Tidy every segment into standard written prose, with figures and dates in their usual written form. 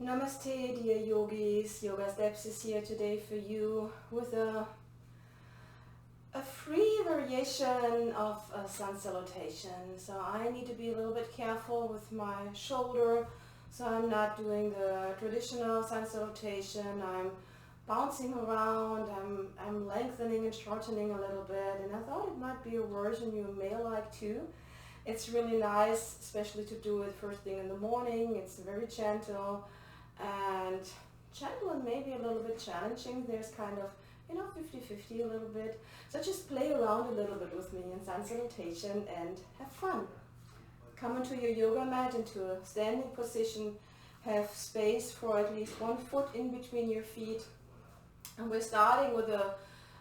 Namaste, dear yogis. Yoga Steps is here today for you with a free variation of a sun salutation. So I need to be a little bit careful with my shoulder, so I'm not doing the traditional sun salutation. I'm bouncing around, I'm lengthening and shortening a little bit, and I thought it might be a version you may like too. It's really nice, especially to do it first thing in the morning. It's very gentle and maybe a little bit challenging. There's kind of, 50-50 a little bit. So just play around a little bit with me in sun salutation and have fun. Come into your yoga mat into a standing position. Have space for at least 1 foot in between your feet. And we're starting with a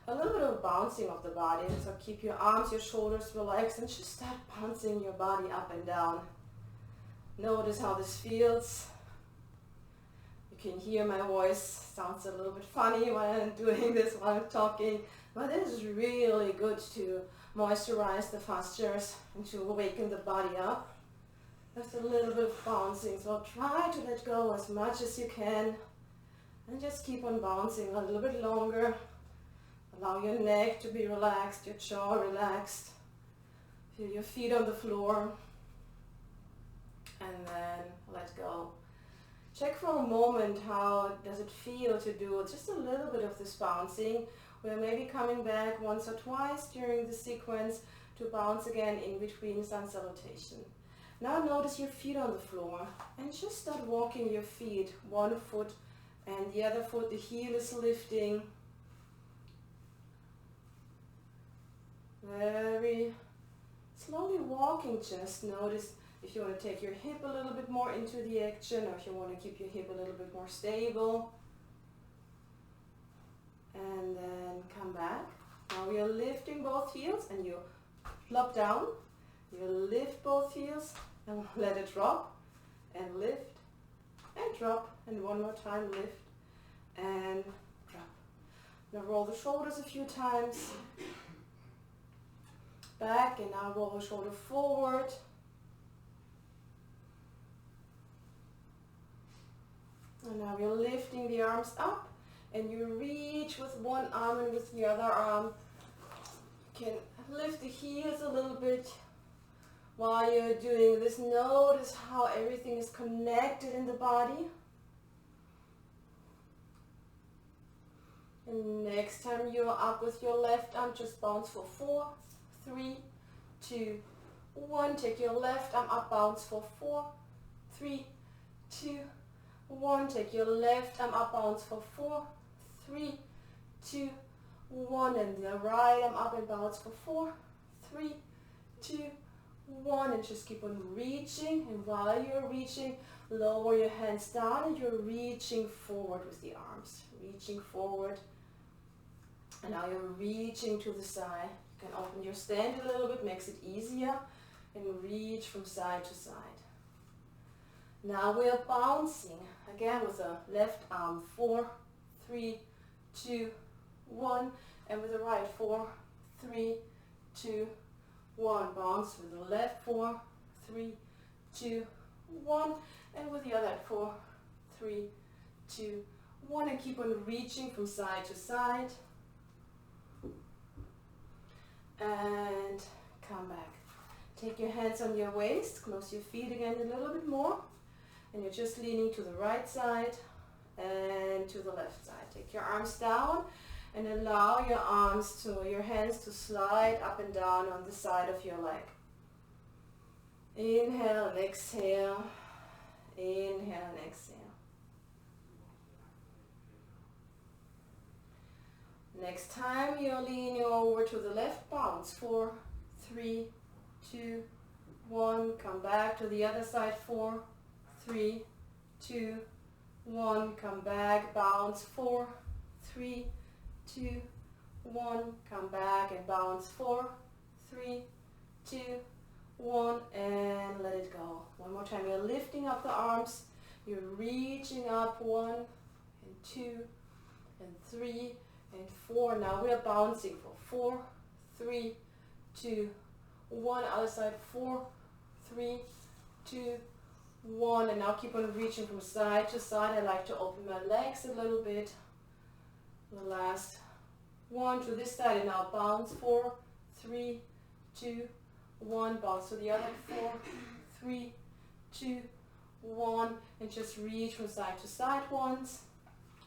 little bit of bouncing of the body. So keep your arms, your shoulders relaxed, and just start bouncing your body up and down. Notice how this feels. You can hear my voice sounds a little bit funny when I'm doing this, while I'm talking, but this is really good to moisturize the fascias and to awaken the body up. Just a little bit of bouncing, so try to let go as much as you can and just keep on bouncing a little bit longer. Allow your neck to be relaxed, your jaw relaxed. Feel your feet on the floor and then let go. Check for a moment how does it feel to do just a little bit of this bouncing. We're maybe coming back once or twice during the sequence to bounce again in between sun salutation. Now notice your feet on the floor and just start walking your feet, 1 foot and the other foot, the heel is lifting. Very slowly walking, just notice if you want to take your hip a little bit more into the action, or if you want to keep your hip a little bit more stable. And then come back. Now we are lifting both heels and you flop down. You lift both heels and let it drop. And lift and drop. And one more time, lift and drop. Now roll the shoulders a few times. Back, and now roll the shoulder forward. And now we're lifting the arms up, and you reach with one arm and with the other arm. You can lift the heels a little bit while you're doing this. Notice how everything is connected in the body. And next time you're up with your left arm, just bounce for 4, 3, 2, 1. Take your left arm up, bounce for 4, 3, 2, 1. Take your left arm up, bounce for 4, 3, 2, 1. And the right arm up and bounce for 4, 3, 2, 1. And just keep on reaching. And while you're reaching, lower your hands down and you're reaching forward with the arms. Reaching forward. And now you're reaching to the side. You can open your stand a little bit, makes it easier. And reach from side to side. Now we are bouncing again with the left arm, 4, 3, 2, 1, and with the right, 4, 3, 2, 1. Bounce with the left, 4, 3, 2, 1, and with the other, 4, 3, 2, 1, and keep on reaching from side to side. And come back. Take your hands on your waist, close your feet again a little bit more. And you're just leaning to the right side and to the left side. Take your arms down and allow your hands to slide up and down on the side of your leg. Inhale and exhale. Inhale and exhale. Next time you're leaning over to the left, bounce. 4, 3, 2, 1. Come back to the other side. 4, 3, 2, 1. Come back, bounce. 4, 3, 2, 1. Come back and bounce. 4, 3, 2, 1. And let it go. One more time. You're lifting up the arms. You're reaching up. 1 and 2 and 3 and 4. Now we are bouncing for 4, 3, 2, 1. Other side. 4, 3, 2, 1, and now keep on reaching from side to side. I like to open my legs a little bit. The last 1 to this side, and now bounce 4, 3, 2, 1, bounce to the other 4, 3, 2, 1, and just reach from side to side once.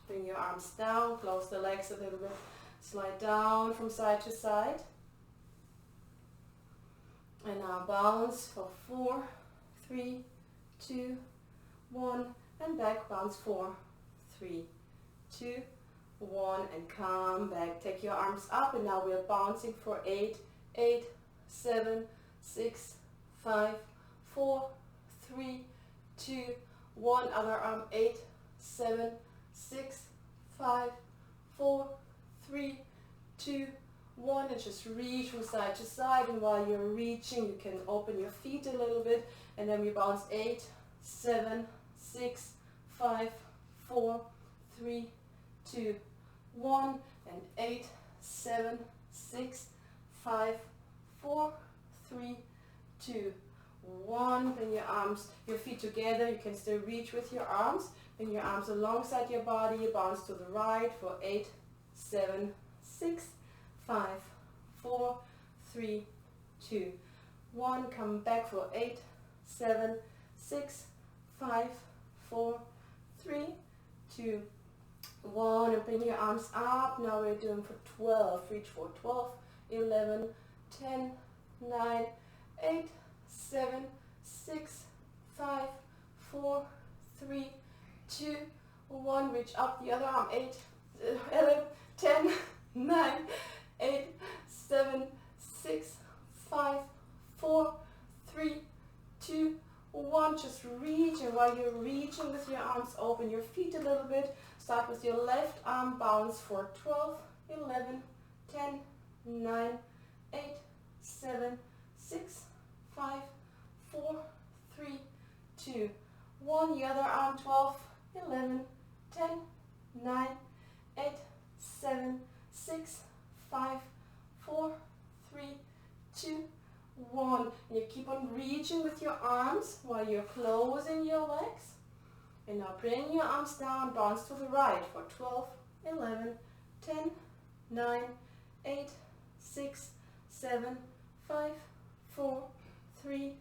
Bring your arms down, close the legs a little bit, slide down from side to side. And now bounce for 4, 3, 2, 1, and back, bounce 4, 3, 2, 1, and come back. Take your arms up, and now we're bouncing for 8, 8, 7, 6, 5, 4, 3, 2, 1, other arm, 8, 7, 6, 5, 4, 3, 2, 1, and just reach from side to side. And while you're reaching, you can open your feet a little bit, and then we bounce 8, 7, 6, 5, 4, 3, 2, 1, and 8, 7, 6, 5, 4, 3, 2, 1. Bring your arms, your feet together. You can still reach with your arms. Bring your arms alongside your body. You bounce to the right for 8, 7, 6, 5, 4, 3, 2, 1. Come back for 8, 7, 6, 5, 4, 3, 2, 1. And bring your arms up. Now we're doing for 12. Reach for 12, 11, 10, 9, 8, 7, 6, 5, 4, 3, 2, 1. Reach up the other arm. 8, 11, 10, 9, 8, 7, 6, 5, 4, 3, 2, 1. Just reach, and while you're reaching with your arms, open your feet a little bit. Start with your left arm, bounce for 12, 11, 10, 9, 8, 7, 6, 5, 4, 3, 2, 1. The other arm, 12, 11, 10, 9, 8, 7, 6, 5, 4, 3, 2, 1. And you keep on reaching with your arms while you're closing your legs. And now bring your arms down, bounce to the right for 12, 11, 10, 9, 8, 6, 7, 5, 4, 3,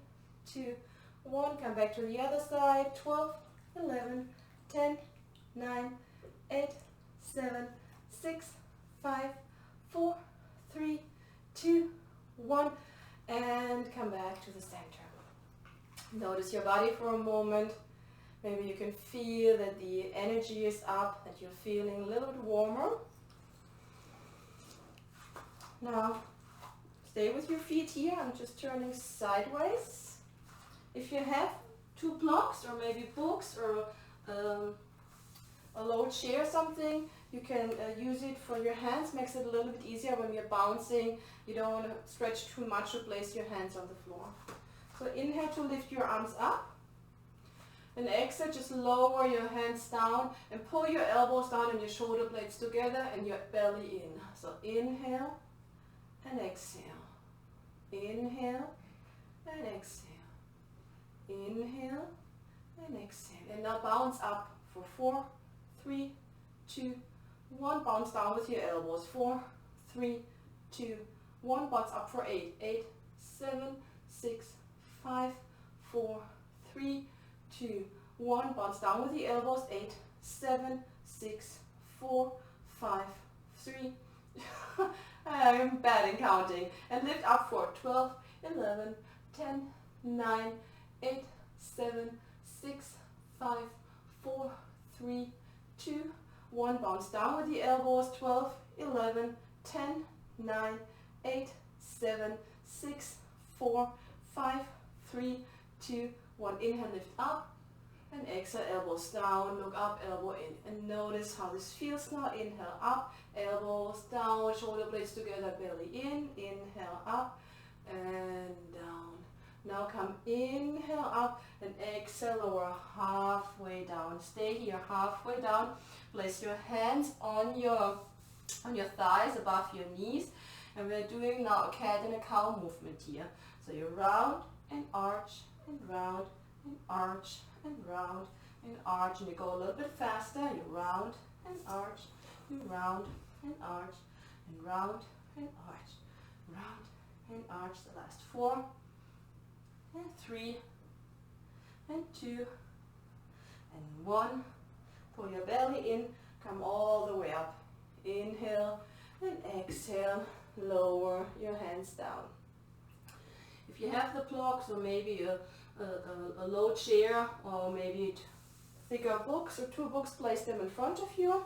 2, 1. Come back to the other side. 12, 11, 10, 9, 8, 7, 6, 5, 4, 3, 2, 1. And come back to the center. Notice your body for a moment. Maybe you can feel that the energy is up, that you're feeling a little bit warmer. Now, stay with your feet here. I'm just turning sideways. If you have 2 blocks or maybe books or a low chair or something, you can use it for your hands. Makes it a little bit easier when you're bouncing. You don't want to stretch too much to place your hands on the floor. So inhale to lift your arms up. And exhale, just lower your hands down and pull your elbows down and your shoulder blades together and your belly in. So inhale and exhale. Inhale and exhale. Inhale and exhale. And now bounce up for 4, 3, 2, 1. Bounce down with your elbows. 4, 3, 2, 1. Bounce up for 8. 8, 7, 6, 5, 4, 3, 2, 1. Bounce down with the elbows. 8, 7, 6, 4, 5, 3. I'm bad in counting. And lift up for 12, 11, 10, 9, 8, 7, 6, 5, 4, 3, 2, 1. Bounce down with the elbows. 12, 11, 10, 9, 8, 7, 6, 4, 5, 3, 2, 1. Inhale, lift up. And exhale, elbows down, look up, elbow in. And notice how this feels now. Inhale up, elbows down, shoulder blades together, belly in. Inhale up and down. Now come inhale up and exhale, lower halfway down. Stay here halfway down. Place your hands on your thighs above your knees. And we're doing now a cat and a cow movement here. So you round and arch and round and arch and round and arch. And you go a little bit faster. You round and arch, and round and arch, and round and arch, round and arch. The last 4 and 3 and 2 and 1. Pull your belly in, come all the way up. Inhale and exhale, lower your hands down. If you have the blocks or maybe a low chair or maybe thicker books or 2 books, place them in front of you.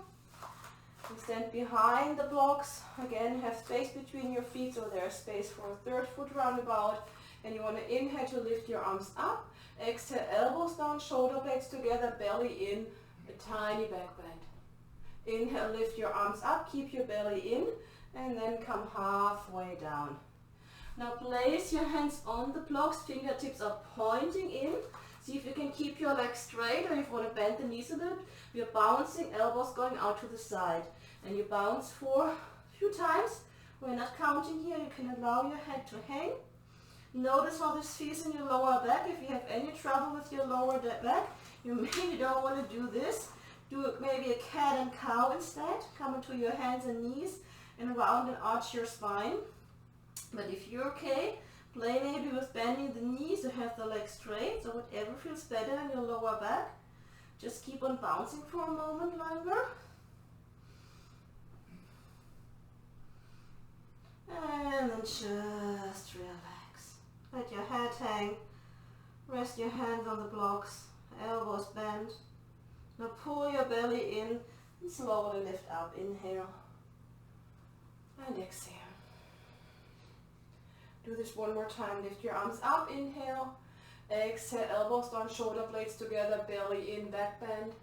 And stand behind the blocks. Again, have space between your feet so there's space for a 3rd foot roundabout. And you want to inhale to lift your arms up. Exhale, elbows down, shoulder blades together, belly in, a tiny back bend. Inhale, lift your arms up, keep your belly in, and then come halfway down. Now place your hands on the blocks, fingertips are pointing in. See if you can keep your legs straight, or if you want to bend the knees a little bit. You're bouncing, elbows going out to the side. And you bounce for a few times. We're not counting here, you can allow your head to hang. Notice how this feels in your lower back. If you have any trouble with your lower back, you maybe don't want to do this. Do maybe a cat and cow instead. Come into your hands and knees and round and arch your spine. But if you're okay, play maybe with bending the knees or have the legs straight, so whatever feels better in your lower back. Just keep on bouncing for a moment longer. And then just relax. Let your head hang. Rest your hands on the blocks. Elbows bent. Now pull your belly in and slowly lift up. Inhale and exhale. Do this one more time. Lift your arms up. Inhale. Exhale. Elbows down, shoulder blades together, belly in, back bend.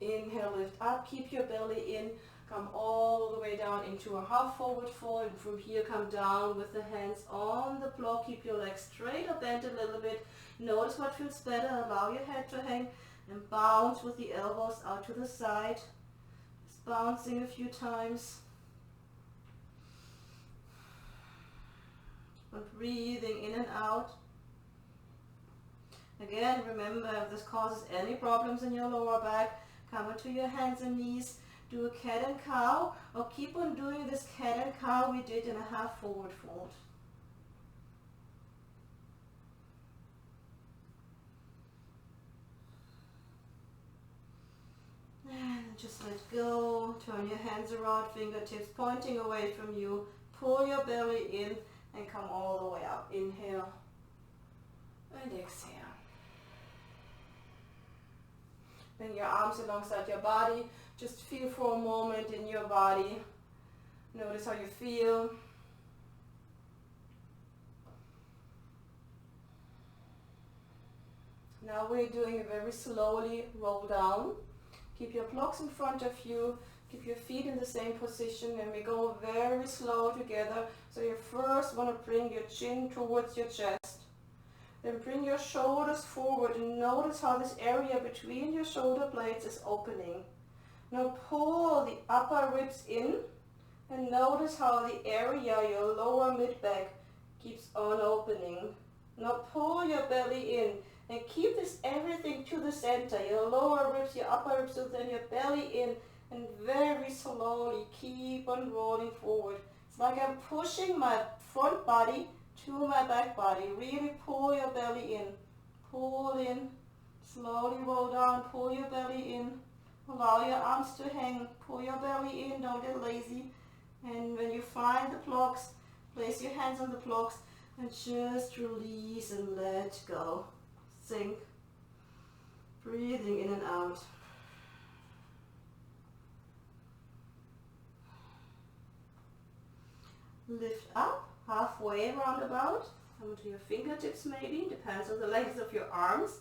Inhale, lift up. Keep your belly in. Come all the way down into a half forward fold. And from here, come down with the hands on the block. Keep your legs straight or bent a little bit. Notice what feels better. Allow your head to hang. And bounce with the elbows out to the side. Just bouncing a few times. And breathing in and out. Again, remember, if this causes any problems in your lower back, come into your hands and knees. Do a cat and cow, or keep on doing this cat and cow we did in a half forward fold. And just let go. Turn your hands around, fingertips pointing away from you. Pull your belly in and come all the way up. Inhale and exhale. Bring your arms alongside your body. Just feel for a moment in your body. Notice how you feel. Now we're doing a very slowly roll down. Keep your blocks in front of you. Keep your feet in the same position, and we go very slow together. So you first want to bring your chin towards your chest. Then bring your shoulders forward and notice how this area between your shoulder blades is opening. Now pull the upper ribs in and notice how the area, your lower mid-back, keeps on opening. Now pull your belly in and keep this everything to the center. Your lower ribs, your upper ribs, so then your belly in, and very slowly keep on rolling forward. It's like I'm pushing my front body to my back body. Really pull your belly in. Pull in. Slowly roll down. Pull your belly in. Allow your arms to hang. Pull your belly in. Don't get lazy. And when you find the blocks, place your hands on the blocks and just release and let go. Sink. Breathing in and out. Lift up, halfway roundabout. Come to your fingertips maybe, depends on the length of your arms.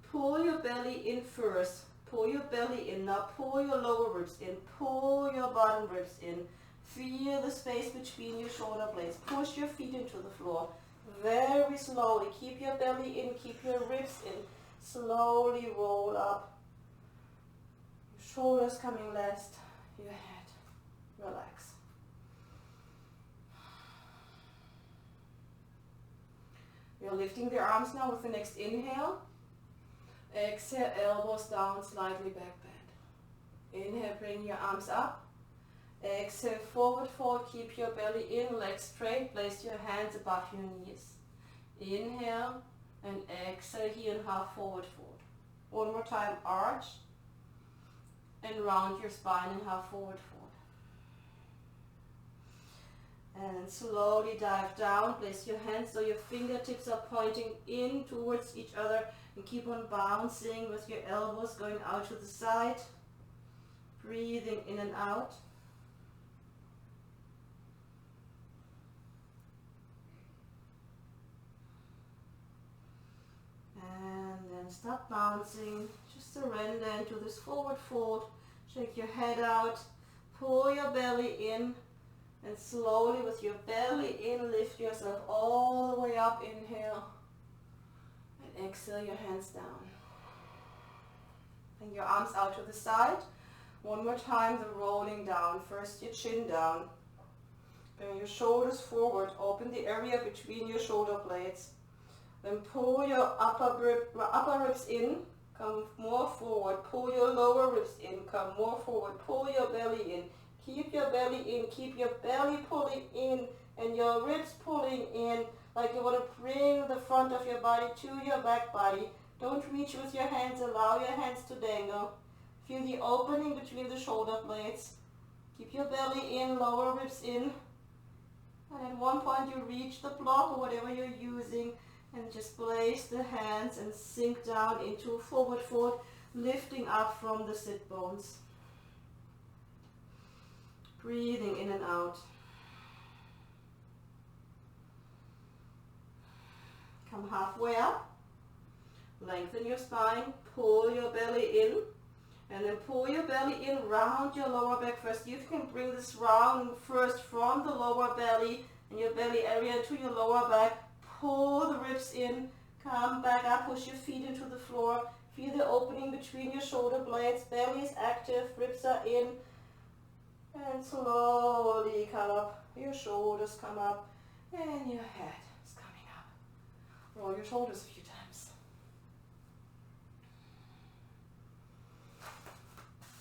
Pull your belly in first. Pull your belly in. Now pull your lower ribs in. Pull your bottom ribs in. Feel the space between your shoulder blades. Push your feet into the floor. Very slowly. Keep your belly in. Keep your ribs in. Slowly roll up. Your shoulders coming last. Your head. Relax. You're lifting the arms now with the next inhale. Exhale, elbows down, slightly back bend. Inhale, bring your arms up. Exhale, forward fold, keep your belly in, legs straight, place your hands above your knees. Inhale and exhale here and half forward fold. One more time, arch and round your spine and half forward fold. And slowly dive down, place your hands so your fingertips are pointing in towards each other and keep on bouncing with your elbows going out to the side. Breathing in and out. And then stop bouncing, just surrender into this forward fold. Shake your head out, pull your belly in, and slowly with your belly in, lift yourself all the way up. Inhale, and exhale your hands down. And your arms out to the side. One more time, the rolling down. First your chin down. Bring your shoulders forward, open the area between your shoulder blades. Then pull your upper ribs in, come more forward. Pull your lower ribs in, come more forward. Pull your belly in. Keep your belly in, keep your belly pulling in and your ribs pulling in, like you want to bring the front of your body to your back body. Don't reach with your hands, allow your hands to dangle. Feel the opening between the shoulder blades. Keep your belly in, lower ribs in. And at one point you reach the block or whatever you're using and just place the hands and sink down into a forward fold, lifting up from the sit bones. Breathing in and out. Come halfway up. Lengthen your spine. Pull your belly in. And then pull your belly in, round your lower back first. You can bring this round first from the lower belly and your belly area to your lower back. Pull the ribs in. Come back up. Push your feet into the floor. Feel the opening between your shoulder blades. Belly is active. Ribs are in. And slowly come up, your shoulders come up, and your head is coming up. Roll your shoulders a few times.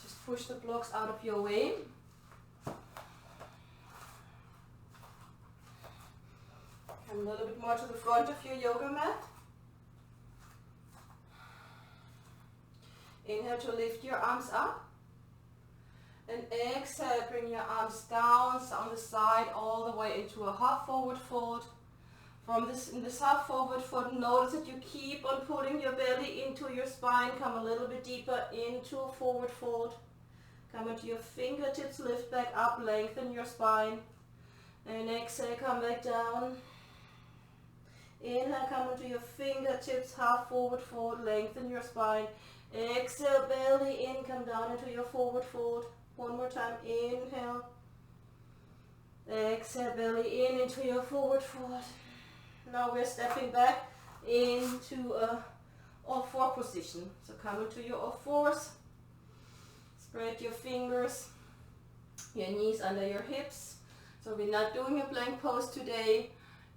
Just push the blocks out of your way. Come a little bit more to the front of your yoga mat. Inhale to lift your arms up. And exhale, bring your arms down on the side all the way into a half forward fold. In this half forward fold, notice that you keep on pulling your belly into your spine. Come a little bit deeper into a forward fold. Come into your fingertips, lift back up, lengthen your spine. And exhale, come back down. Inhale, come into your fingertips, half forward fold, lengthen your spine. Exhale, belly in, come down into your forward fold. One more time, inhale. Exhale, belly in into your forward fold. Now we're stepping back into a all-four position. So come into your all-fours. Spread your fingers, your knees under your hips. So we're not doing a plank pose today.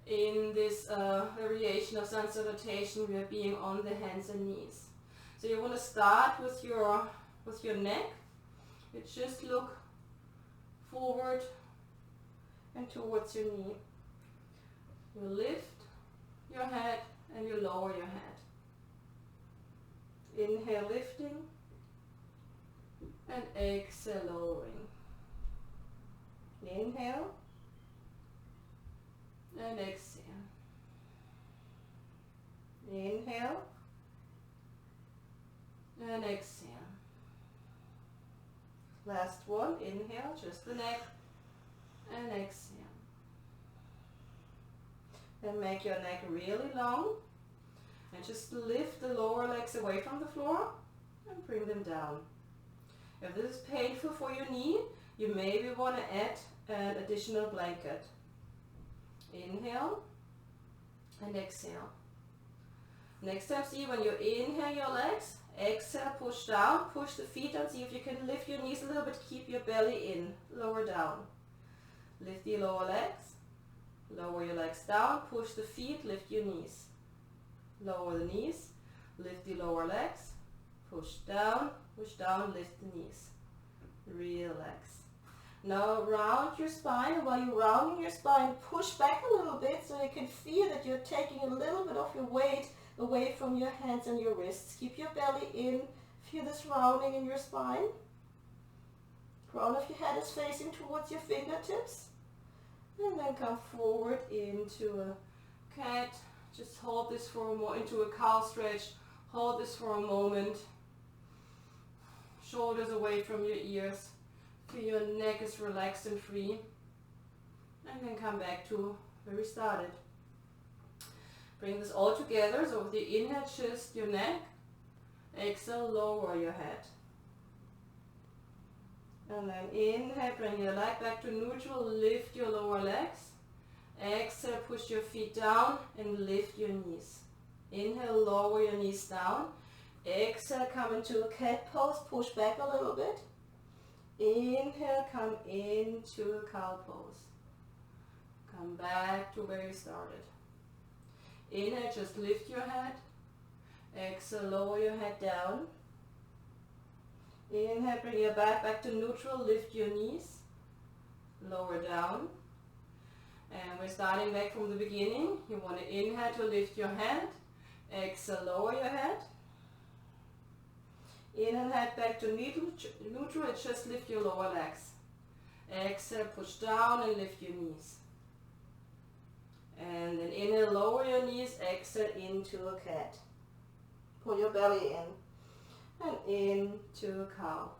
In this variation of sun salutation, we are being on the hands and knees. So you want to start with your neck. You just look forward and towards your knee. You lift your head and you lower your head. Inhale, lifting, and exhale, lowering. Inhale, and exhale. Inhale, and exhale. Last one, inhale, just the neck, and exhale. Then make your neck really long, and just lift the lower legs away from the floor, and bring them down. If this is painful for your knee, you maybe want to add an additional blanket. Inhale, and exhale. Next time, see when you inhale your legs, exhale, push down, push the feet down, see if you can lift your knees a little bit, keep your belly in, lower down. Lift the lower legs, lower your legs down, push the feet, lift your knees. Lower the knees, lift the lower legs, push down, lift the knees. Relax. Now round your spine, and while you're rounding your spine, push back a little bit so you can feel that you're taking a little bit of your weight away from your hands and your wrists. Keep your belly in. Feel this rounding in your spine. Crown of your head is facing towards your fingertips. And then come forward into a cat. Just hold this for a moment, into a cow stretch. Hold this for a moment. Shoulders away from your ears. Feel your neck is relaxed and free. And then come back to where we started. Bring this all together. So with the inhale, twist your neck. Exhale, lower your head. And then inhale, bring your leg back to neutral. Lift your lower legs. Exhale, push your feet down and lift your knees. Inhale, lower your knees down. Exhale, come into a cat pose. Push back a little bit. Inhale, come into a cow pose. Come back to where you started. Inhale, just lift your head. Exhale, lower your head down. Inhale, bring your back back to neutral. Lift your knees. Lower down. And we're starting back from the beginning. You want to inhale to lift your head. Exhale, lower your head. Inhale, head back to neutral and just lift your lower legs. Exhale, push down and lift your knees. And then inhale, lower your knees. Exhale, into a cat. Pull your belly in. And into a cow.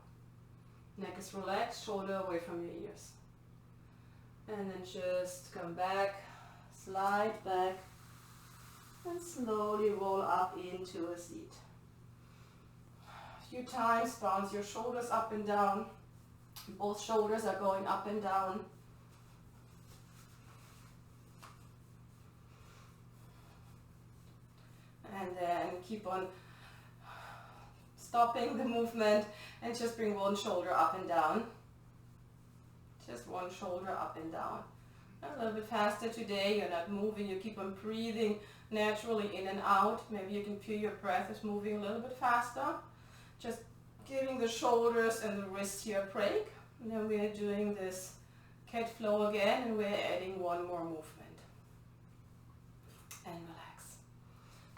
Neck is relaxed, shoulder away from your ears. And then just come back, slide back, and slowly roll up into a seat. A few times, bounce your shoulders up and down. Both shoulders are going up and down. And then keep on stopping the movement and just bring one shoulder up and down. Just one shoulder up and down. A little bit faster today. You're not moving. You keep on breathing naturally in and out. Maybe you can feel your breath is moving a little bit faster. Just giving the shoulders and the wrists here a break. And then we are doing this cat flow again, and we're adding one more movement. And relax.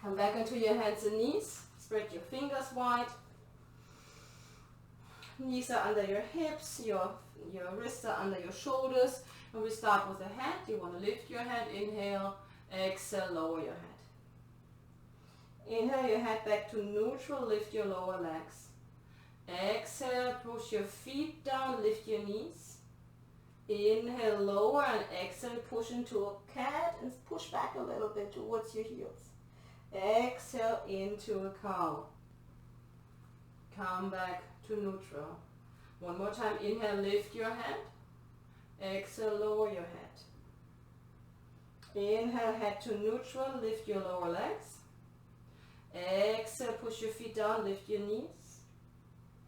Come back into your hands and knees. Spread your fingers wide. Knees are under your hips, your wrists are under your shoulders. And we start with the head. You want to lift your head, inhale, exhale, lower your head. Inhale your head back to neutral, lift your lower legs. Exhale, push your feet down, lift your knees. Inhale, lower, and exhale, push into a cat and push back a little bit towards your heels. Exhale into a cow. Come back to neutral. One more time, inhale, lift your head. Exhale, lower your head. Inhale, head to neutral, lift your lower legs. Exhale, push your feet down, lift your knees.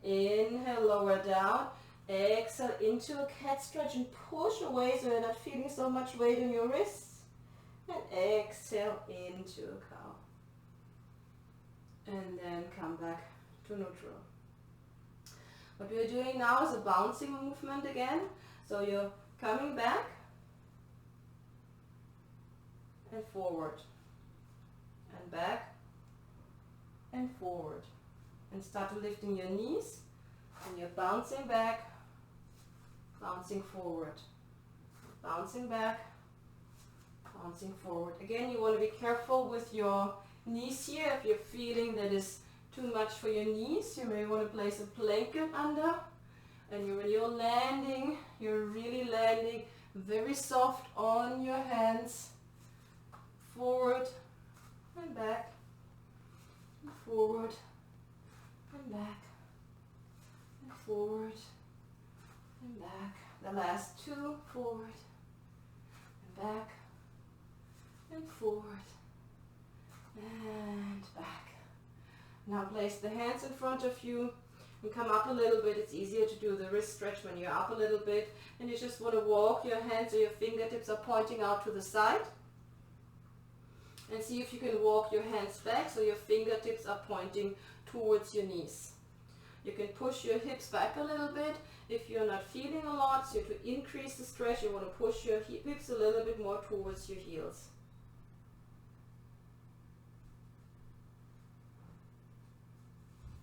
Inhale, lower down. Exhale into a cat stretch and push away so you're not feeling so much weight in your wrists. And exhale into a cow. And then come back to neutral. What we are doing now is a bouncing movement again. So you're coming back and forward and back and forward. And start lifting your knees, and you're bouncing back, bouncing forward, bouncing back, bouncing forward. Again, you want to be careful with your knees here. If you're feeling that is too much for your knees, you may want to place a blanket under. And when you're landing, you're really landing very soft on your hands, forward and back, and forward and back, and forward and back. The last two, forward and back, and forward and back. Now place the hands in front of you and come up a little bit. It's easier to do the wrist stretch when you're up a little bit. And you just want to walk your hands so your fingertips are pointing out to the side. And see if you can walk your hands back so your fingertips are pointing towards your knees. You can push your hips back a little bit if you're not feeling a lot. So to increase the stretch, you want to push your hips a little bit more towards your heels.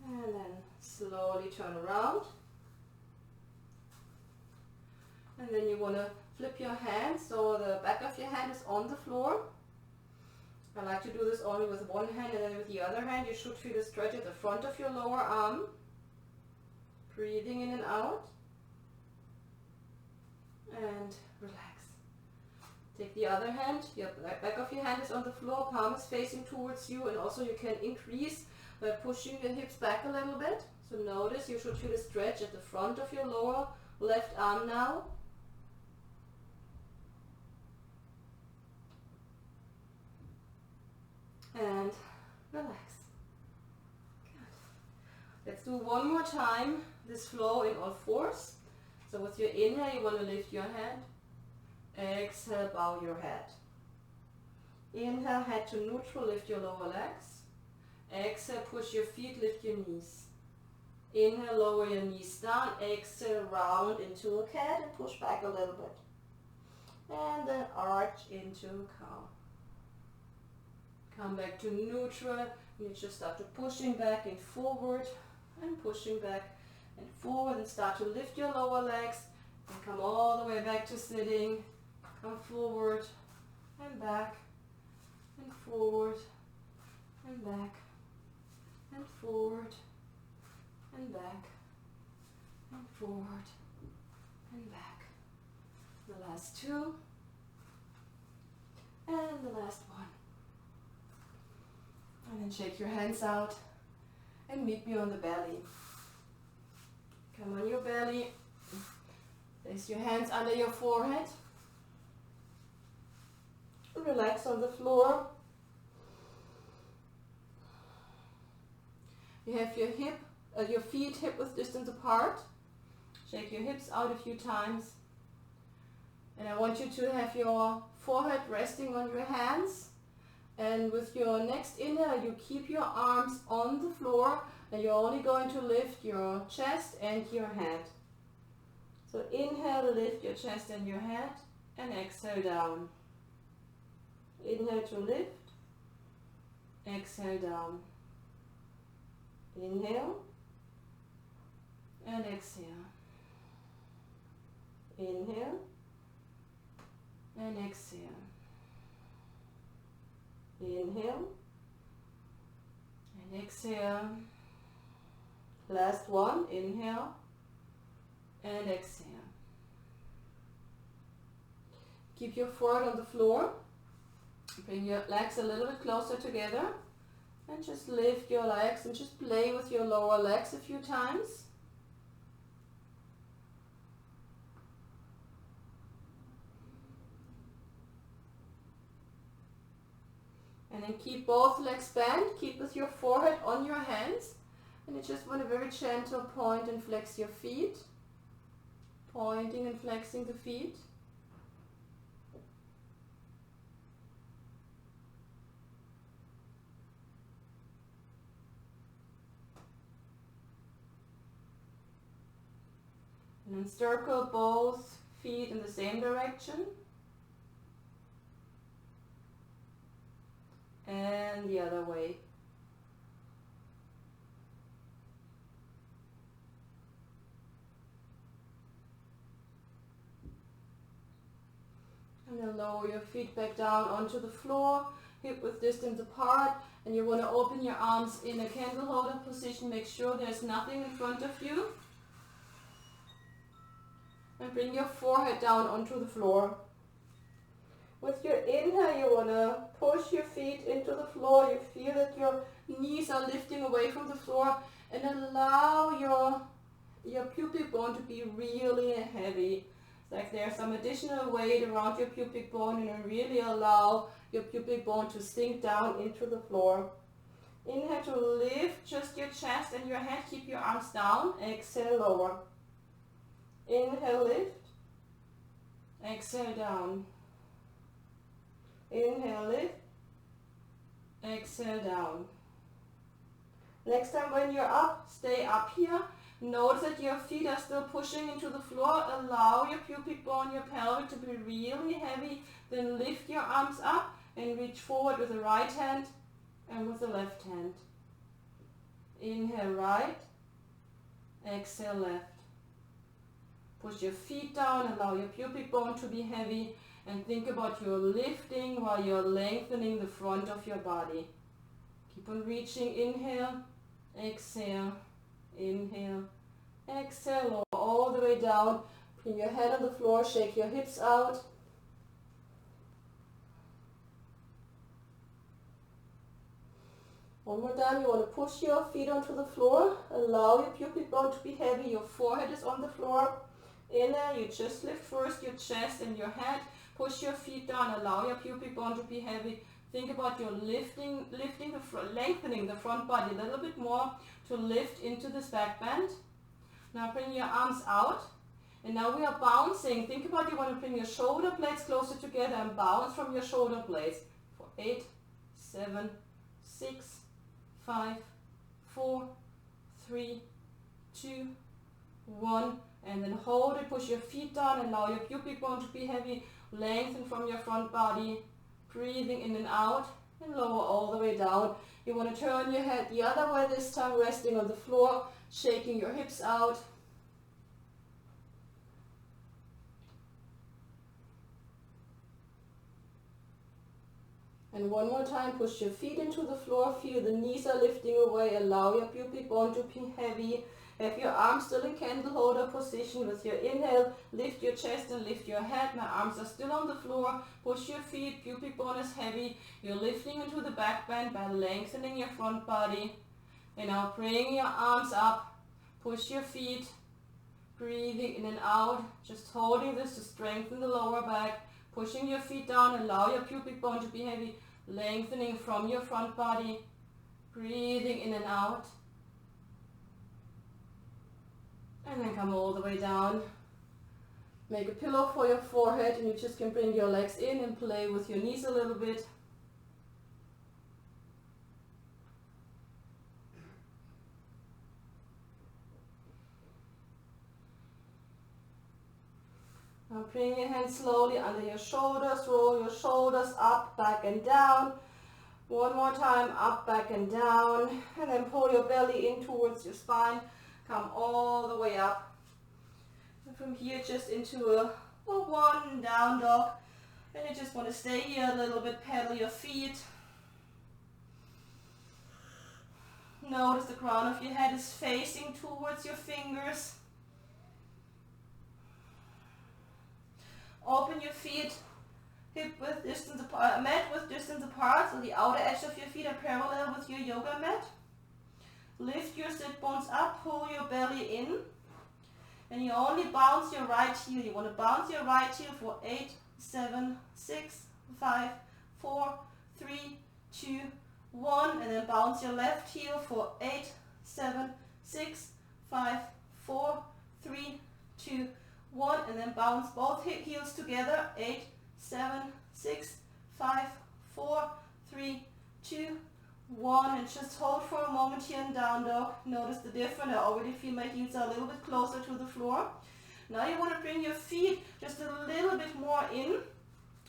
And then slowly turn around. And then you want to flip your hands so the back of your hand is on the floor. I like to do this only with one hand, and then with the other hand you should feel a stretch at the front of your lower arm. Breathing in and out. And relax. Take the other hand, your back of your hand is on the floor, palm is facing towards you, and also you can increase by pushing your hips back a little bit. So notice you should feel a stretch at the front of your lower left arm now. And relax. Good. Let's do one more time this flow in all fours. So with your inhale, you want to lift your head. Exhale, bow your head. Inhale, head to neutral, lift your lower legs. Exhale, push your feet, lift your knees. Inhale, lower your knees down. Exhale, round into a cat and push back a little bit. And then arch into cow. Come back to neutral. You just start to pushing back and forward and pushing back and forward, and start to lift your lower legs and come all the way back to sitting. Come forward and back and forward and back and forward and back and forward and back. The last two and the last one. And then shake your hands out and meet me on the belly. Come on your belly. Place your hands under your forehead. Relax on the floor. You have your feet hip width distance apart. Shake your hips out a few times. And I want you to have your forehead resting on your hands. And with your next inhale, you keep your arms on the floor, and you're only going to lift your chest and your head. So inhale, lift your chest and your head, and exhale down. Inhale to lift, exhale down. Inhale and exhale. Inhale and exhale. Inhale and exhale. Last one, inhale and exhale. Keep your forehead on the floor. Bring your legs a little bit closer together and just lift your legs and just play with your lower legs a few times. And then keep both legs bent, keep with your forehead on your hands. And you just want a very gentle point and flex your feet. Pointing and flexing the feet. And then circle both feet in the same direction. And the other way. And then lower your feet back down onto the floor, hip width distance apart, and you want to open your arms in a candle holder position. Make sure there's nothing in front of you. And bring your forehead down onto the floor. With your inhale, you want to push your feet into the floor. You feel that your knees are lifting away from the floor, and allow your pubic bone to be really heavy. It's like there's some additional weight around your pubic bone, and really allow your pubic bone to sink down into the floor. Inhale to lift just your chest and your head. Keep your arms down. Exhale, lower. Inhale, lift. Exhale, down. Inhale, lift. Exhale down. Next time when you're up, stay up here. Notice that your feet are still pushing into the floor. Allow your pubic bone, your pelvic to be really heavy. Then lift your arms up and reach forward with the right hand and with the left hand. Inhale right, exhale left. Push your feet down, allow your pubic bone to be heavy, and think about your lifting while you're lengthening the front of your body. Keep on reaching. Inhale, exhale, inhale, exhale, lower all the way down. Bring your head on the floor, shake your hips out. One more time, you want to push your feet onto the floor. Allow your pubic bone to be heavy. Your forehead is on the floor. Inhale, you just lift first your chest and your head. Push your feet down. Allow your pubic bone to be heavy. Think about your lengthening the front body a little bit more to lift into this back bend. Now bring your arms out. And now we are bouncing. Think about you want to bring your shoulder blades closer together and bounce from your shoulder blades. For 8, 7, 6, 5, 4, 3, 2, 1. And then hold it, push your feet down, allow your pubic bone to be heavy, lengthen from your front body, breathing in and out, and lower all the way down. You want to turn your head the other way this time, resting on the floor, shaking your hips out. And one more time, push your feet into the floor, feel the knees are lifting away, allow your pubic bone to be heavy. Have your arms still in candle holder position. With your inhale, lift your chest and lift your head. My arms are still on the floor. Push your feet, pubic bone is heavy. You're lifting into the back bend by lengthening your front body. And now bring your arms up, push your feet, breathing in and out. Just holding this to strengthen the lower back. Pushing your feet down, allow your pubic bone to be heavy. Lengthening from your front body, breathing in and out. And then come all the way down. Make a pillow for your forehead, and you just can bring your legs in and play with your knees a little bit. Now bring your hands slowly under your shoulders, roll your shoulders up, back and down. One more time, up, back and down. And then pull your belly in towards your spine. Come all the way up. And from here just into a one down dog. And you just want to stay here a little bit, pedal your feet. Notice the crown of your head is facing towards your fingers. Open your feet, hip width distance apart, mat width distance apart, so the outer edge of your feet are parallel with your yoga mat. Lift your sit bones up, pull your belly in, and you only bounce your right heel. You want to bounce your right heel for 8, 7, 6, 5, 4, 3, 2, 1, and then bounce your left heel for 8, 7, 6, 5, 4, 3, 2, 1, and then bounce both hip heels together. 8, 7, 6, 5, 4, 3, 2, 1, and just hold for a moment here in down dog. Notice the difference. I already feel my heels are a little bit closer to the floor. Now you want to bring your feet just a little bit more in.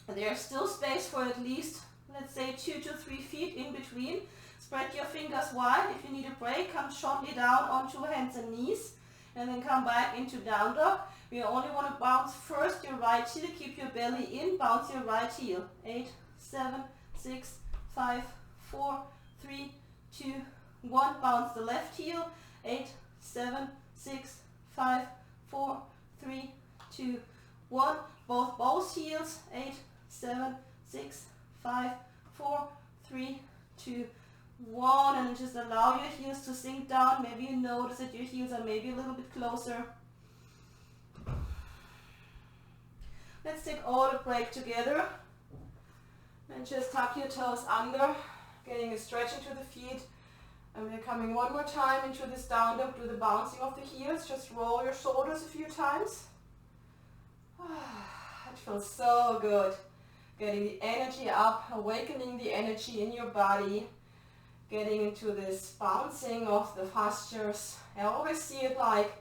There's still space for at least, let's say, 2 to 3 feet in between. Spread your fingers wide. If you need a break, come shortly down onto hands and knees, and then come back into down dog. We only want to bounce first your right heel. Keep your belly in. Bounce your right heel. 8, 7, 6, 5, 4, 3, 2, 1. Bounce the left heel. 8, 7, 6, 5, 4, 3, 2, 1. Both heels. 8, 7, 6, 5, 4, 3, 2, 1. And just allow your heels to sink down. Maybe you notice that your heels are maybe a little bit closer. Let's take all the break together. And just tuck your toes under, getting a stretch into the feet. And we're coming one more time into this down dog. Do the bouncing of the heels. Just roll your shoulders a few times. It feels so good. getting the energy up, awakening the energy in your body, getting into this bouncing of the fascias. I always see it like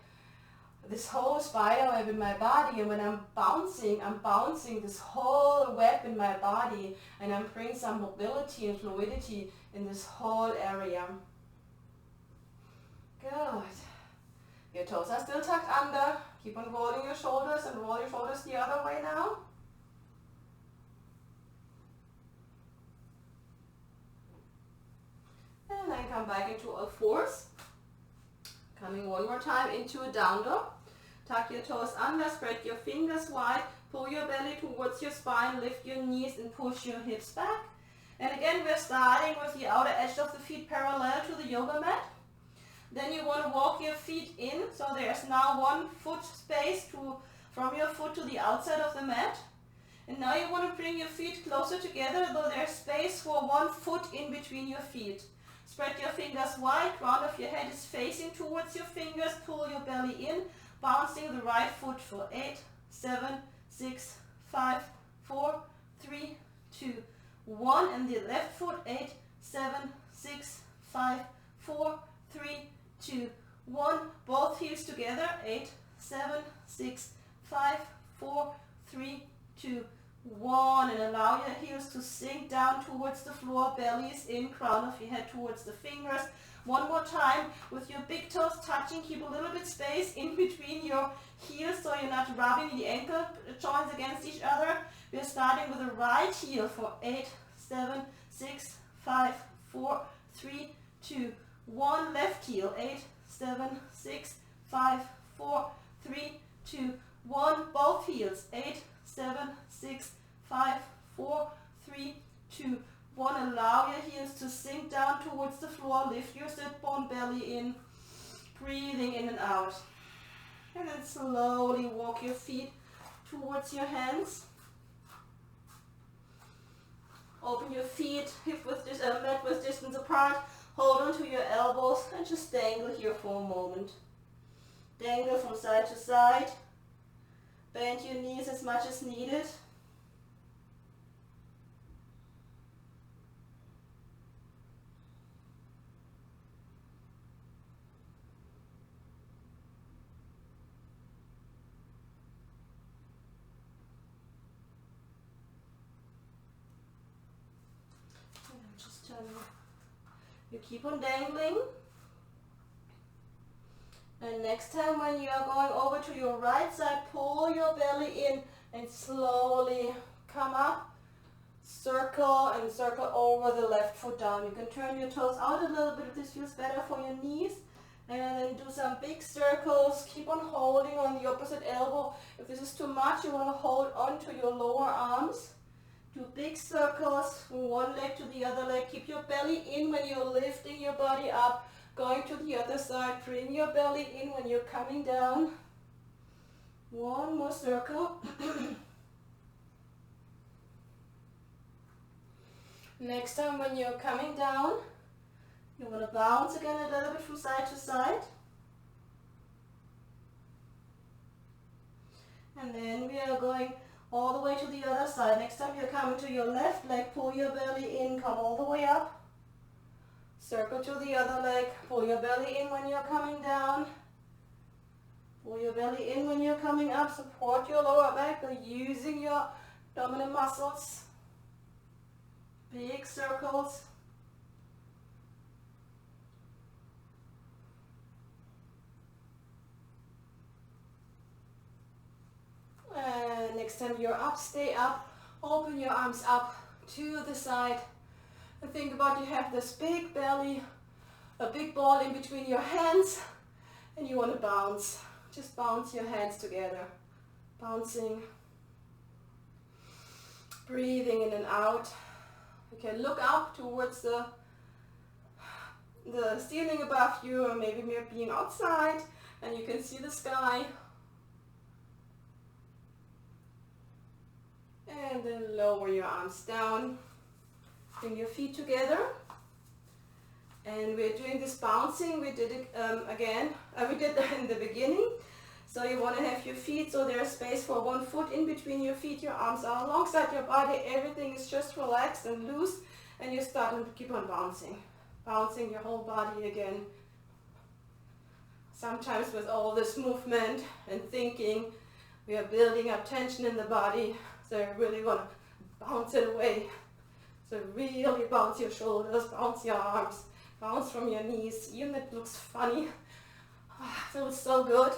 this whole spider web in my body, and when I'm bouncing this whole web in my body, and I'm bringing some mobility and fluidity in this whole area. Good. Your toes are still tucked under. Keep on rolling your shoulders and roll your shoulders the other way now. And then come back into all fours. Coming one more time into a down dog. Tuck your toes under, spread your fingers wide, pull your belly towards your spine, lift your knees and push your hips back. And again, we're starting with the outer edge of the feet parallel to the yoga mat. Then you want to walk your feet in, so there's now 1 foot space from your foot to the outside of the mat. And now you want to bring your feet closer together, though there's space for 1 foot in between your feet. Spread your fingers wide, crown of your head is facing towards your fingers, pull your belly in, bouncing the right foot for 8, 7, 6, 5, 4, 3, 2, 1, and the left foot, 8, 7, 6, 5, 4, 3, 2, 1, both heels together, 8, 7, 6, 5, 4, 3, 2, 1, and allow your heels to sink down towards the floor, belly is in, crown of your head towards the fingers. One more time with your big toes touching, keep a little bit space in between your heels so you're not rubbing the ankle joints against each other. We're starting with the right heel for 8, 7, 6, 5, 4, 3, 2, 1, left heel, 8, 7, 6, 5, 4, 3, 2, 1, both heels, 8, 7, 6, 5, 4, 3, 2, 1. Allow your heels to sink down towards the floor, lift your sit bone, belly in, breathing in and out. And then slowly walk your feet towards your hands. Open your feet, hip width, mat width distance apart. Hold on to your elbows and just dangle here for a moment. Dangle from side to side. Bend your knees as much as needed. You keep on dangling, and next time when you are going over to your right side, pull your belly in and slowly come up, circle and circle over the left foot down. You can turn your toes out a little bit if this feels better for your knees, and then do some big circles. Keep on holding on the opposite elbow. If this is too much, you want to hold on to your lower arms. Do big circles from one leg to the other leg. Keep your belly in when you're lifting your body up. Going to the other side. Bring your belly in when you're coming down. One more circle. Next time when you're coming down, you want to bounce again a little bit from side to side. And then we are going all the way to the other side. Next time you're coming to your left leg, pull your belly in, come all the way up. Circle to the other leg, pull your belly in when you're coming down. Pull your belly in when you're coming up. Support your lower back by using your abdominal muscles. Big circles. And next time you're up, stay up, open your arms up to the side, and think about you have this big belly, a big ball in between your hands, and you want to bounce. Just bounce your hands together, bouncing, breathing in and out. You can look up towards the ceiling above you, or maybe you're being outside and you can see the sky. And then lower your arms down, bring your feet together, and we're doing this bouncing. We did it again, we did that in the beginning. So you want to have your feet so there's space for one foot in between your feet. Your arms are alongside your body. Everything is just relaxed and loose. And you start and keep on bouncing. Bouncing your whole body again. Sometimes with all this movement and thinking, we are building up tension in the body. So you really want to bounce it away. So really bounce your shoulders, bounce your arms, bounce from your knees. Even if it looks funny, feels so good.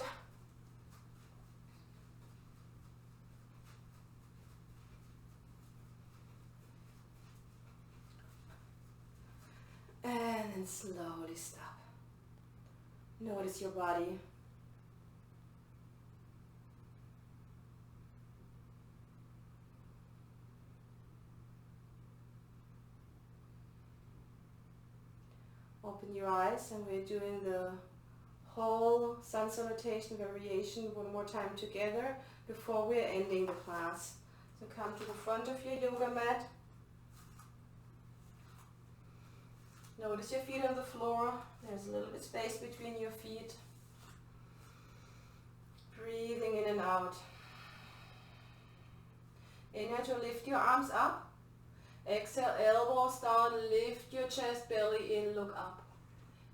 And then slowly stop. Notice your body. Open your eyes, and we're doing the whole sun salutation variation one more time together before we're ending the class. So come to the front of your yoga mat. Notice your feet on the floor. There's a little bit space between your feet. Breathing in and out. Inhale to lift your arms up. Exhale, elbows down, lift your chest, belly in, look up.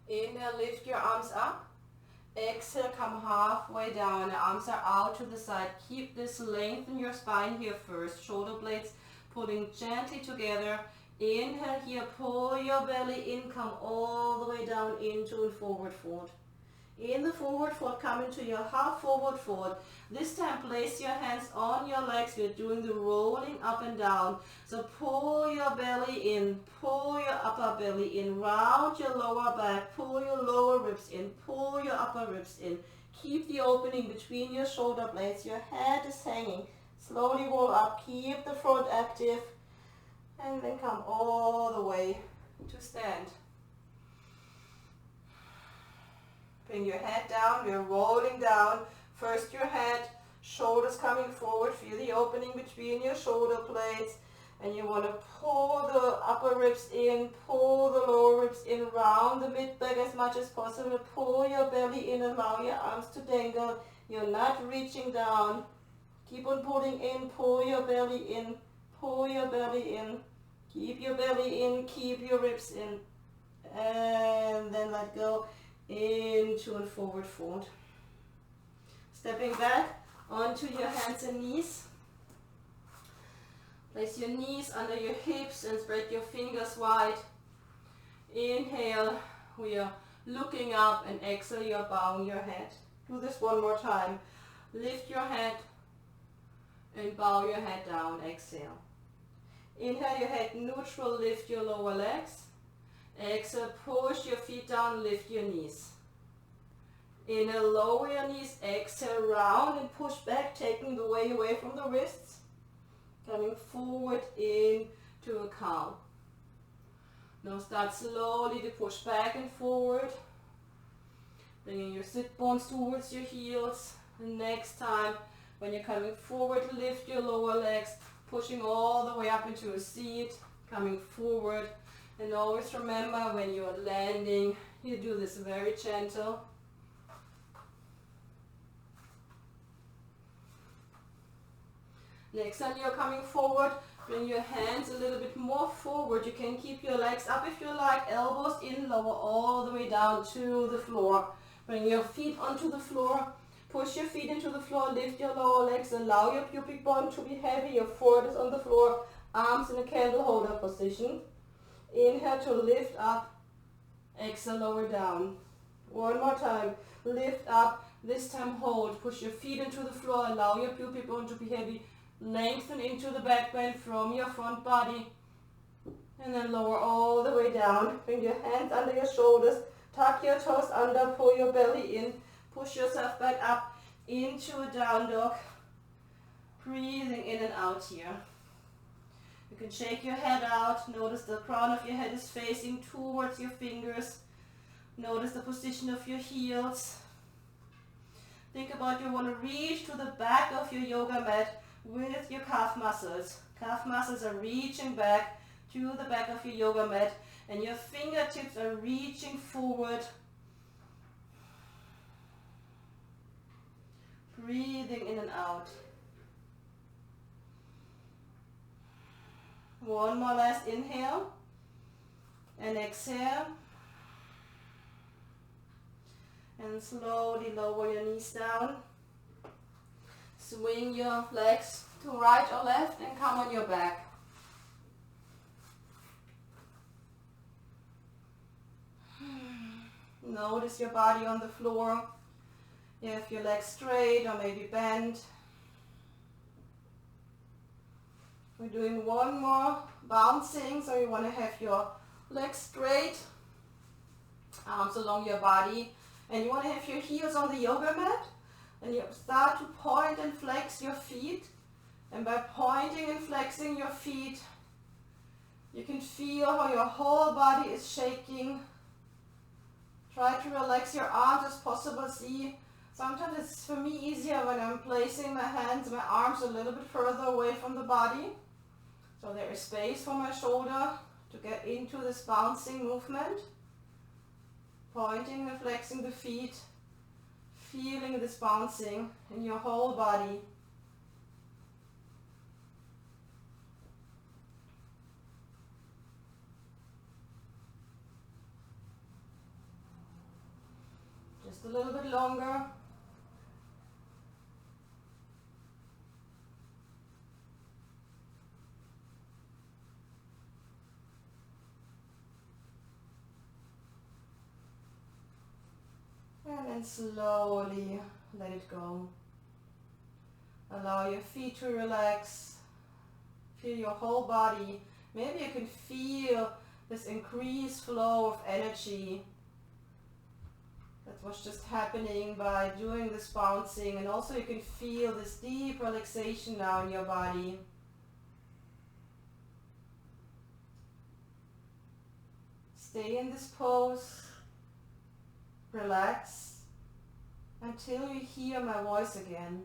Inhale, lift your arms up. Exhale, come halfway down. The arms are out to the side. Keep this length in your spine here first. Shoulder blades pulling gently together. Inhale here, pull your belly in, come all the way down into a forward fold. In the forward fold, come into your half forward fold. This time place your hands on your legs. We're doing the rolling up and down. So pull your belly in, pull your upper belly in, round your lower back, pull your lower ribs in, pull your upper ribs in. Keep the opening between your shoulder blades. Your head is hanging. Slowly roll up, keep the front active. And then come all the way to stand. Bring your head down, we're rolling down. First your head, shoulders coming forward. Feel the opening between your shoulder blades. And you want to pull the upper ribs in, pull the lower ribs in, round the mid-back as much as possible. Pull your belly in, allow your arms to dangle. You're not reaching down. Keep on pulling in, pull your belly in, pull your belly in. Keep your belly in, keep your ribs in. And then let go into a forward fold. Stepping back onto your hands and knees. Place your knees under your hips and spread your fingers wide. Inhale, we are looking up, and exhale, you're bowing your head. Do this one more time. Lift your head and bow your head down. Exhale. Inhale, your head neutral, lift your lower legs. Exhale, push your feet down, lift your knees. Inhale, lower your knees. Exhale, round and push back, taking the weight away from the wrists. Coming forward into a cow. Now start slowly to push back and forward. Bringing your sit bones towards your heels. And next time, when you're coming forward, lift your lower legs, pushing all the way up into a seat, coming forward. And always remember, when you're landing, you do this very gentle. Next time you're coming forward, bring your hands a little bit more forward. You can keep your legs up if you like, elbows in, lower all the way down to the floor. Bring your feet onto the floor. Push your feet into the floor, lift your lower legs, allow your pubic bone to be heavy, your forehead is on the floor, arms in a candle holder position. Inhale to lift up, exhale, lower down. One more time, lift up, this time hold. Push your feet into the floor, allow your pubic bone to be heavy, lengthen into the back bend from your front body. And then lower all the way down. Bring your hands under your shoulders, tuck your toes under, pull your belly in. Push yourself back up into a down dog. Breathing in and out here. You can shake your head out. Notice the crown of your head is facing towards your fingers. Notice the position of your heels. Think about you want to reach to the back of your yoga mat with your calf muscles. Calf muscles are reaching back to the back of your yoga mat, and your fingertips are reaching forward. Breathing in and out. One more last inhale and exhale. And slowly lower your knees down. Swing your legs to right or left and come on your back. Notice your body on the floor. You have your legs straight or maybe bent. We're doing one more bouncing, so you want to have your legs straight, arms along your body, and you want to have your heels on the yoga mat, and you start to point and flex your feet, and by pointing and flexing your feet, you can feel how your whole body is shaking. Try to relax your arms as possible. See, sometimes it's for me easier when I'm placing my hands, my arms a little bit further away from the body. So there is space for my shoulder to get into this bouncing movement. Pointing and flexing the feet, feeling this bouncing in your whole body. Just a little bit longer. And then slowly let it go. Allow your feet to relax. Feel your whole body. Maybe you can feel this increased flow of energy that was just happening by doing this bouncing, and also you can feel this deep relaxation now in your body. Stay in this pose. Relax until you hear my voice again.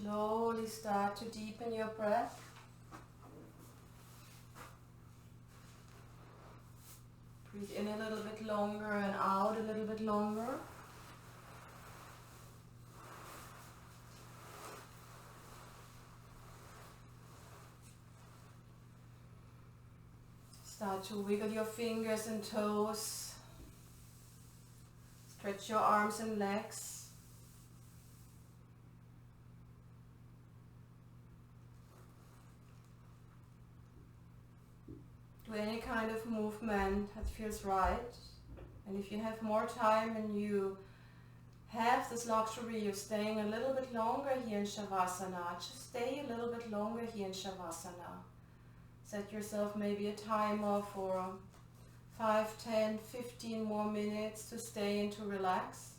Slowly start to deepen your breath. Breathe in a little bit longer and out a little bit longer. Start to wiggle your fingers and toes. Stretch your arms and legs. Do any kind of movement that feels right. And if you have more time and you have this luxury of staying a little bit longer here in Shavasana, just stay a little bit longer here in Shavasana. Set yourself maybe a timer for 5, 10, 15 more minutes to stay and to relax.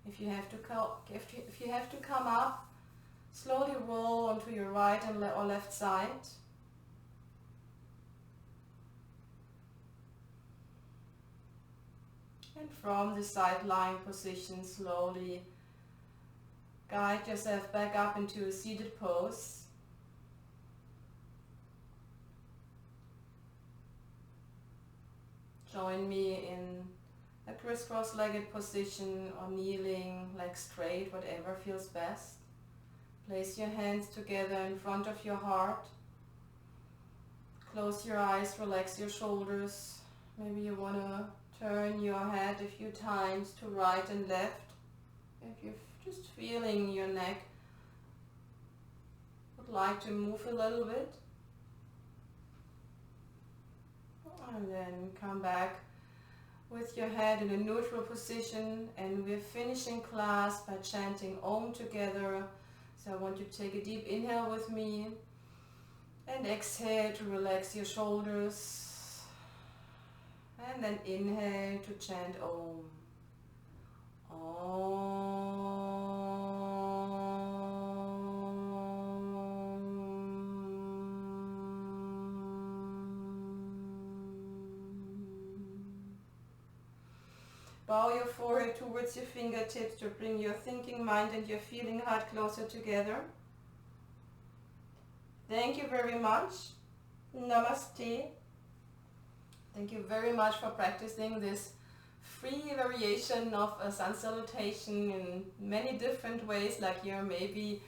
If you have to come up, slowly roll onto your right and or left side. And from the side lying position, slowly guide yourself back up into a seated pose. Join me in a crisscross-legged position or kneeling, legs straight, whatever feels best. Place your hands together in front of your heart. Close your eyes, relax your shoulders. Maybe you want to turn your head a few times to right and left. If you're just feeling your neck would like to move a little bit. And then come back with your head in a neutral position, and we're finishing class by chanting Om together. So I want you to take a deep inhale with me and exhale to relax your shoulders. And then inhale to chant Om. Om. Bow your forehead towards your fingertips to bring your thinking mind and your feeling heart closer together. Thank you very much. Namaste. Thank you very much for practicing this free variation of a sun salutation in many different ways, like you're maybe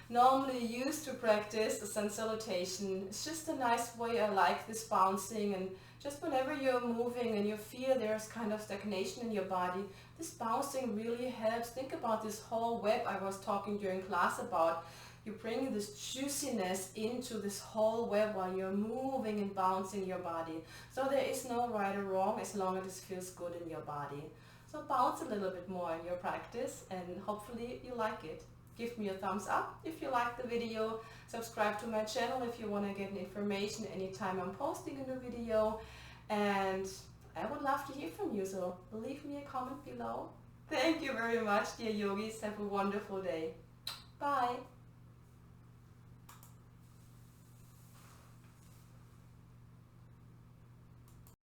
normally used to practice a sun salutation. It's just a nice way. I like this bouncing, and just whenever you're moving and you feel there's kind of stagnation in your body, this bouncing really helps. Think about this whole web I was talking during class about. You bring this juiciness into this whole web while you're moving and bouncing your body. So there is no right or wrong as long as it feels good in your body. So bounce a little bit more in your practice, and hopefully you like it. Give me a thumbs up if you like the video. Subscribe to my channel if you want to get information anytime I'm posting a new video. And I would love to hear from you, so leave me a comment below. Thank you very much, dear yogis. Have a wonderful day. Bye.